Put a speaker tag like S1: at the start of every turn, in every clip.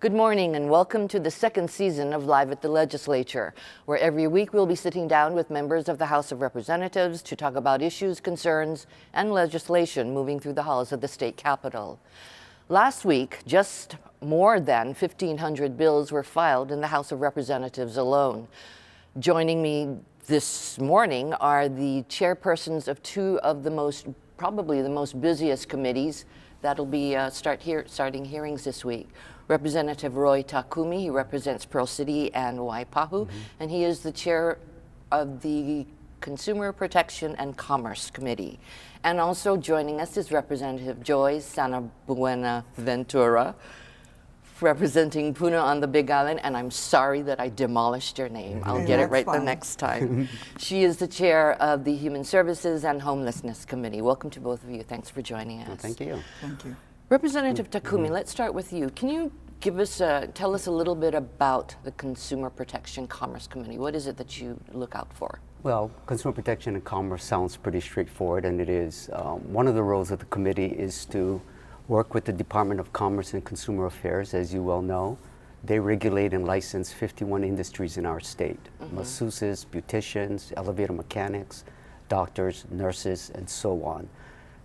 S1: Good morning and welcome to the second season of Live at the Legislature, where every week we'll be sitting down with members of the House of Representatives to talk about issues, concerns, and legislation moving through the halls of the state capitol. Last week, just more than 1,500 bills were filed in the House of Representatives alone. Joining me this morning are the chairpersons of two of the probably the most busiest committees that'll be starting hearings this week. Representative Roy Takumi, he represents Pearl City and Waipahu, and he is the chair of the Consumer Protection and Commerce Committee. And also joining us is Representative Joy Sanabuenaventura, representing Puna on the Big Island, and I'm sorry that I demolished your name. I'll get it right the next time. She is the chair of the Human Services and Homelessness Committee. Welcome to both of you. Thanks for joining us.
S2: Well, thank you.
S3: Thank you.
S1: Representative Takumi, let's start with you. Can you tell us a little bit about the Consumer Protection Commerce Committee? What is it that you look out for?
S2: Well, Consumer Protection and Commerce sounds pretty straightforward, and it is. One of the roles of the committee is to work with the Department of Commerce and Consumer Affairs. As you well know, they regulate and license 51 industries in our state. Masseuses, beauticians, elevator mechanics, doctors, nurses, and so on.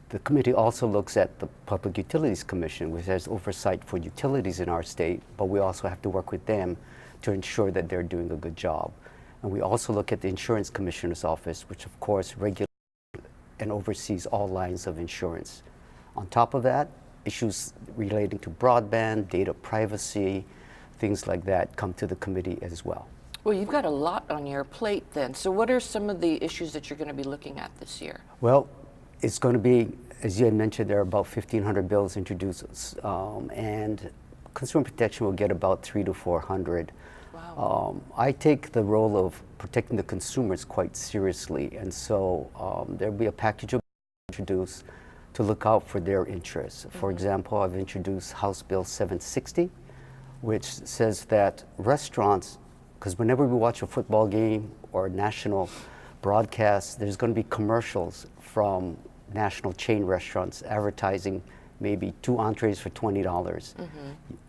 S2: The committee also looks at the Public Utilities Commission, which has oversight for utilities in our state, but we also have to work with them to ensure that they're doing a good job. And we also look at the Insurance Commissioner's Office, which of course regulates and oversees all lines of insurance. On top of that, issues relating to broadband, data privacy, things like that come to the committee as well.
S1: Well, you've got a lot on your plate then. So what are some of the issues that you're going to be looking at this year?
S2: Well, it's going to be, as you had mentioned, there are about 1,500 bills introduced, and Consumer Protection will get about 300 to 400.
S1: Wow.
S2: I take the role of protecting the consumers quite seriously, and so there'll be a package of bills introduced to look out for their interests. For example, I've introduced House Bill 760, which says that restaurants, because whenever we watch a football game or a national broadcast, there's going to be commercials from national chain restaurants advertising maybe 2 entrees for $20.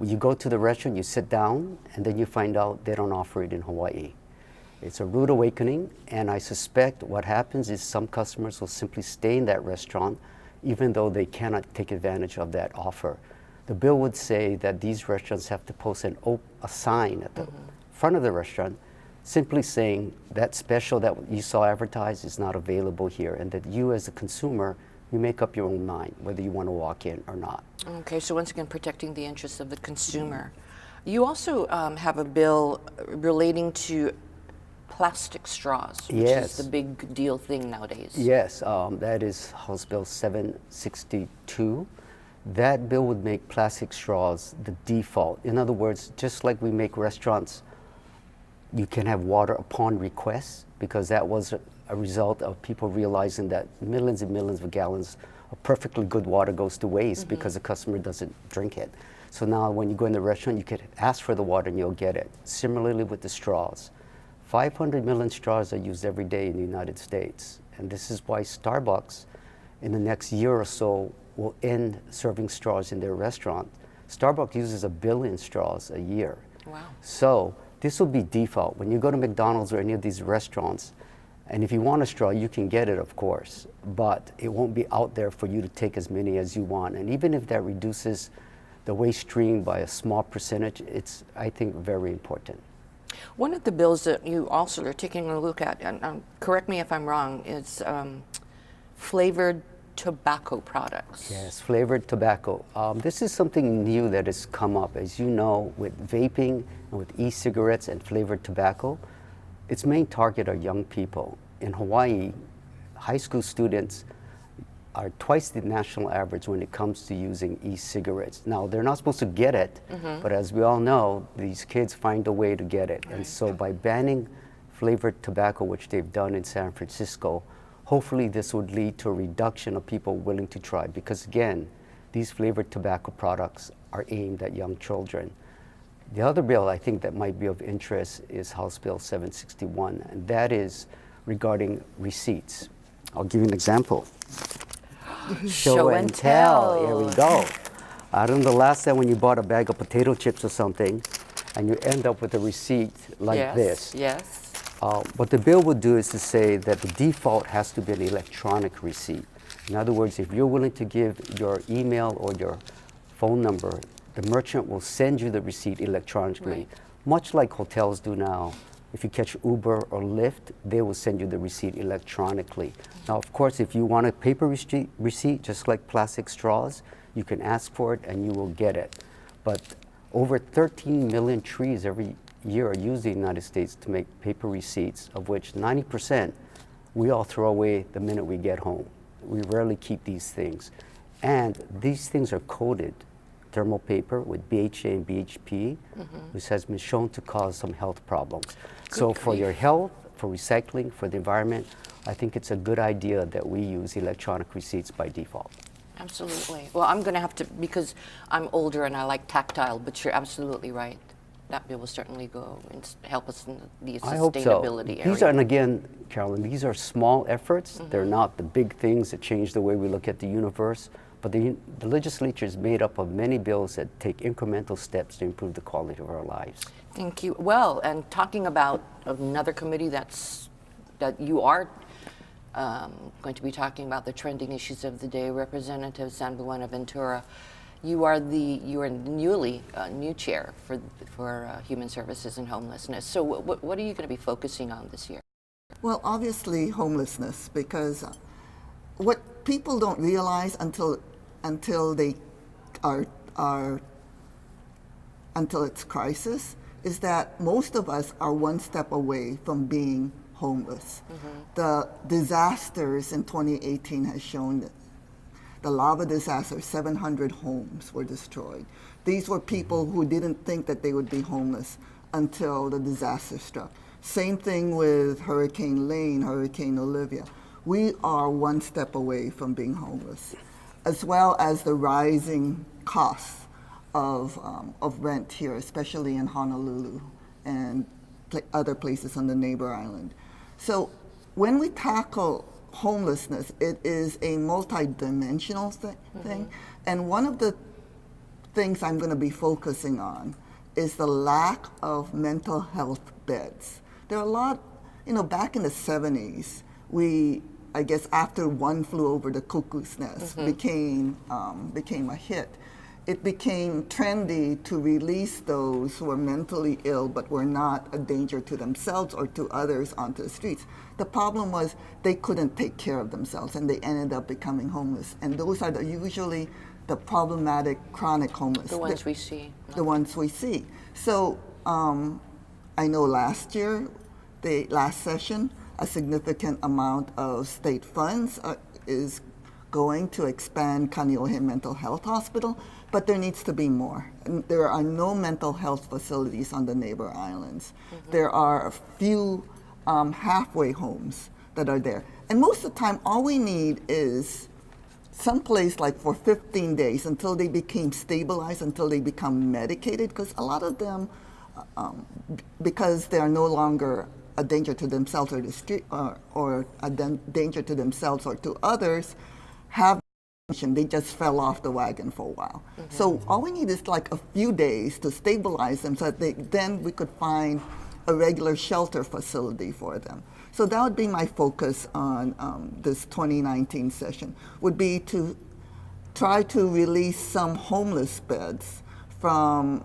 S2: You go to the restaurant, you sit down, and then you find out they don't offer it in Hawaii. It's a rude awakening, and I suspect what happens is some customers will simply stay in that restaurant even though they cannot take advantage of that offer. The bill would say that these restaurants have to post a sign at the front of the restaurant simply saying that special that you saw advertised is not available here, and that you as a consumer, you make up your own mind whether you want to walk in or not.
S1: Okay, so once again, protecting the interests of the consumer. You also have a bill relating to plastic straws, which is the big deal thing nowadays.
S2: Yes, that is House Bill 762. That bill would make plastic straws the default. In other words, just like we make restaurants, you can have water upon request, because that was a result of people realizing that millions and millions of gallons of perfectly good water goes to waste because the customer doesn't drink it. So now when you go in the restaurant, you could ask for the water and you'll get it. Similarly with the straws. 500 million straws are used every day in the United States. And this is why Starbucks, in the next year or so, will end serving straws in their restaurant. Starbucks uses 1 billion straws a year.
S1: Wow.
S2: So this will be default. When you go to McDonald's or any of these restaurants, and if you want a straw, you can get it, of course, but it won't be out there for you to take as many as you want. And even if that reduces the waste stream by a small percentage, it's, I think, very important.
S1: One of the bills that you also are taking a look at, and correct me if I'm wrong, is flavored tobacco products.
S2: Yes, flavored tobacco. This is something new that has come up. As you know, with vaping and with e-cigarettes and flavored tobacco, its main target are young people. In Hawaii, high school students are twice the national average when it comes to using e-cigarettes. Now, they're not supposed to get it, but as we all know, these kids find a way to get it. And so by banning flavored tobacco, which they've done in San Francisco, hopefully this would lead to a reduction of people willing to try, because again, these flavored tobacco products are aimed at young children. The other bill I think that might be of interest is House Bill 761, and that is regarding receipts. I'll give you an example. Show and tell. Here we go. I don't know the last time when you bought a bag of potato chips or something, and you end up with a receipt like
S1: Yes,
S2: this.
S1: yes.
S2: What the bill would do is to say that the default has to be an electronic receipt. In other words, if you're willing to give your email or your phone number, the merchant will send you the receipt electronically,
S1: Right.
S2: much like hotels do now. If you catch Uber or Lyft, they will send you the receipt electronically. Now, of course, if you want a paper receipt, just like plastic straws, you can ask for it and you will get it. But over 13 million trees every year are used in the United States to make paper receipts, of which 90% we all throw away the minute we get home. We rarely keep these things. And these things are coated thermal paper with BHA and BHP, which has been shown to cause some health problems. So for your health, for recycling, for the environment, I think it's a good idea that we use electronic receipts by default.
S1: Absolutely. Well, I'm going to have to, because I'm older and I like tactile, but you're absolutely right. That bill will certainly go and help us in the
S2: I hope so.
S1: sustainability area.
S2: These are, and again, Carolyn, these are small efforts. They're not the big things that change the way we look at the universe. But the legislature is made up of many bills that take incremental steps to improve the quality of our lives.
S1: Thank you. Well, and talking about another committee that you are going to be talking about the trending issues of the day, Representative San Buenaventura. You are newly new chair for Human Services and Homelessness. So what are you going to be focusing on this year?
S3: Well, obviously homelessness, because what people don't realize until they until it's crisis is that most of us are one step away from being homeless. The disasters in 2018 has shown that the lava disaster, 700 homes were destroyed. These were people who didn't think that they would be homeless until the disaster struck. Same thing with Hurricane Lane, Hurricane Olivia. We are one step away from being homeless, as well as the rising costs of rent here, especially in Honolulu and other places on the neighbor island. So when we tackle homelessness, it is a multi-dimensional thing. And one of the things I'm going to be focusing on is the lack of mental health beds. There are a lot, back in the 70s, I guess after One Flew Over the Cuckoo's Nest became a hit, it became trendy to release those who were mentally ill but were not a danger to themselves or to others onto the streets. The problem was they couldn't take care of themselves and they ended up becoming homeless. And those are usually the problematic chronic homeless.
S1: The ones we see.
S3: The ones we see. So I know last session, a significant amount of state funds is going to expand Kaneohe Mental Health Hospital, but there needs to be more. And there are no mental health facilities on the neighbor islands. There are a few halfway homes that are there. And most of the time, all we need is someplace like for 15 days until they became stabilized, until they become medicated, because a lot of them, because they are no longer a danger to themselves or the street, or a danger to themselves or to others, they just fell off the wagon for a while. So all we need is like a few days to stabilize them so that then we could find a regular shelter facility for them. So that would be my focus on this 2019 session, would be to try to release some homeless beds for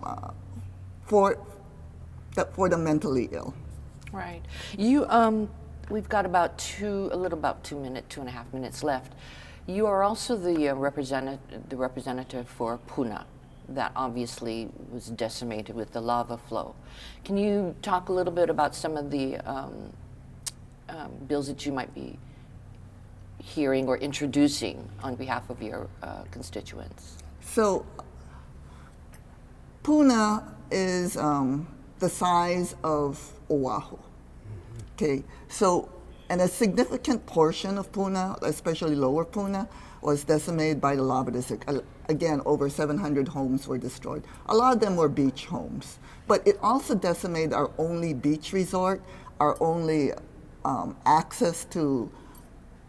S3: the mentally ill.
S1: Right. We've got about 2.5 minutes left. You are also the representative for Puna, that obviously was decimated with the lava flow. Can you talk a little bit about some of the bills that you might be hearing or introducing on behalf of your constituents?
S3: So Puna is the size of Oahu. Okay, so, and a significant portion of Puna, especially lower Puna, was decimated by the lava district. Again, over 700 homes were destroyed. A lot of them were beach homes, but it also decimated our only beach resort, our only access to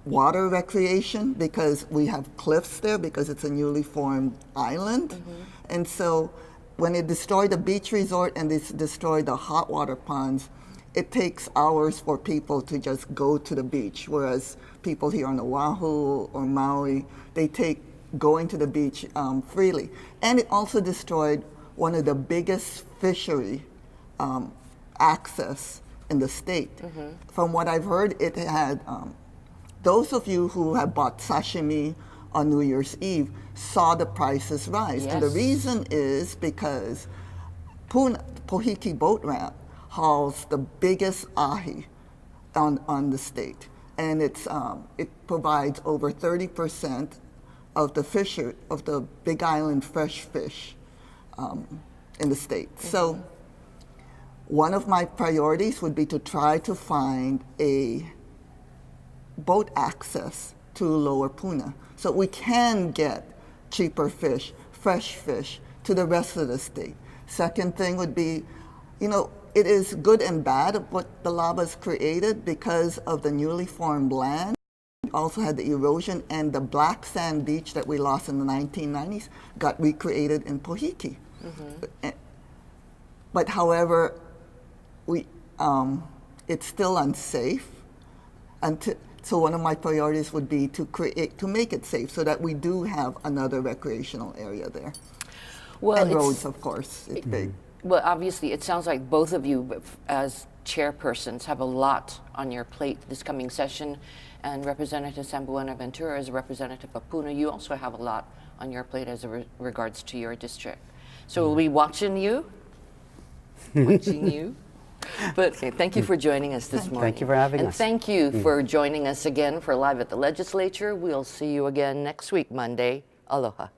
S3: water recreation because we have cliffs there because it's a newly formed island. And so when it destroyed the beach resort and it's destroyed the hot water ponds, it takes hours for people to just go to the beach, whereas people here on Oahu or Maui, they take going to the beach freely. And it also destroyed one of the biggest fishery access in the state. From what I've heard, it had, those of you who have bought sashimi on New Year's Eve saw the prices rise. And the
S1: Yes.
S3: reason is because Pohiki Boat Ramp hauls the biggest ahi on the state. And it provides over 30% of the Big Island fresh fish in the state. So one of my priorities would be to try to find a boat access to Lower Puna so we can get cheaper fish, fresh fish, to the rest of the state. Second thing would be, it is good and bad of what the lava's created because of the newly formed land. We also had the erosion, and the black sand beach that we lost in the 1990s got recreated in Pohiki. But however, it's still unsafe. So one of my priorities would be to make it safe so that we do have another recreational area there.
S1: Well,
S3: And roads, of course, it's big.
S1: Well, obviously, it sounds like both of you, as chairpersons, have a lot on your plate this coming session. And Representative Sambuena-Ventura, as a representative of Puna, you also have a lot on your plate as regards to your district. So we'll be watching you. Watching you. But thank you for joining us this morning.
S2: Thank you for having us.
S1: And thank you for joining us again for Live at the Legislature. We'll see you again next week, Monday. Aloha.